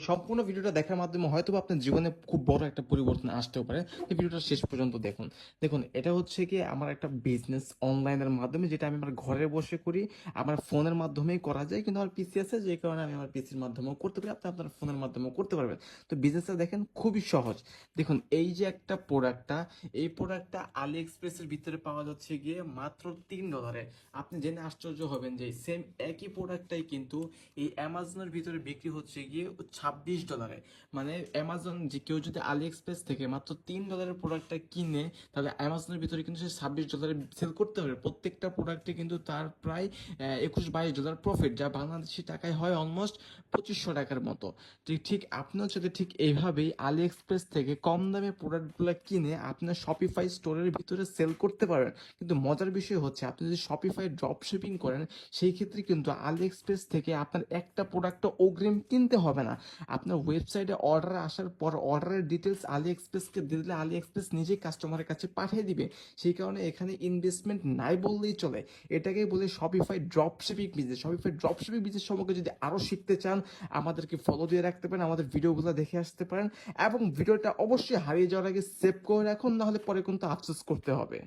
সম্পূর্ণ ভিডিওটা দেখার মাধ্যমে হয়তো আপনার জীবনে খুব বড় একটা পরিবর্তন আসতেও পারে। এই ভিডিওটা শেষ পর্যন্ত দেখুন। দেখুন, এটা হচ্ছে কি আমার একটা বিজনেস অনলাইনের মাধ্যমে, যেটা আমি আমার ঘরে বসে করি। আমার ফোনের মাধ্যমেই করা যায়, কিন্তু আমার পিসি আছে, যে কারণে আমি আমার পিসির মাধ্যমেও করতে পারি। আপনি আপনার ফোনের মাধ্যমেও করতে পারবেন। তো বিজনেসটা দেখেন খুবই সহজ। দেখুন, এই যে একটা প্রোডাক্টটা, এই প্রোডাক্টটা আলি এক্সপ্রেসের ভিতরে পাওয়া যাচ্ছে গিয়ে মাত্র $3। আপনি জেনে আশ্চর্য হবেন যে সেম একই প্রোডাক্টটাই কিন্তু এই অ্যামাজনের ভিতরে বিক্রি হচ্ছে গিয়ে $26। মানে অ্যামাজন, যে কেউ যদি আলি এক্সপ্রেস থেকে মাত্র $3 প্রোডাক্টটা কিনে, তাহলে অ্যামাজনের ভিতরে কিন্তু সে $26 সেল করতে পারবে। প্রত্যেকটা প্রোডাক্টে কিন্তু তার প্রায় 21-22 ডলার প্রফিট, যা বাংলাদেশি টাকায় হয় অলমোস্ট 2500 টাকার মতো। ঠিক ঠিক আপনিও যদি ঠিক এইভাবেই আলি এক্সপ্রেস থেকে কম দামে প্রোডাক্টগুলো কিনে আপনার শপিফাই স্টোরের ভিতরে সেল করতে পারবেন। কিন্তু মজার বিষয় হচ্ছে, আপনি যদি শপিফাই ড্রপ শিপিং করেন, সেই ক্ষেত্রে কিন্তু আলি এক্সপ্রেস থেকে আপনার একটা প্রোডাক্টও অগ্রিম কিনতে হবে না। আপনার ওয়েবসাইটে অর্ডার আসার পর অর্ডারের ডিটেলস আলি এক্সপ্রেসকে দিয়ে দিলে আলি এক্সপ্রেস নিজেই কাস্টমারের কাছে পাঠিয়ে দিবে। সেই কারণে এখানে ইনভেস্টমেন্ট নাই বললেই চলে। এটাকেই বলে Shopify drop shipping business. Shopify drop shipping business সম্পর্কে যদি আরও শিখতে চান, আমাদেরকে ফলো দিয়ে রাখতে পারেন, আমাদের ভিডিওগুলো দেখে আসতে পারেন, এবং ভিডিওটা অবশ্যই হারিয়ে যাওয়ার আগে সেভ করে রাখুন, নাহলে পরে কিন্তু আফসোস করতে হবে।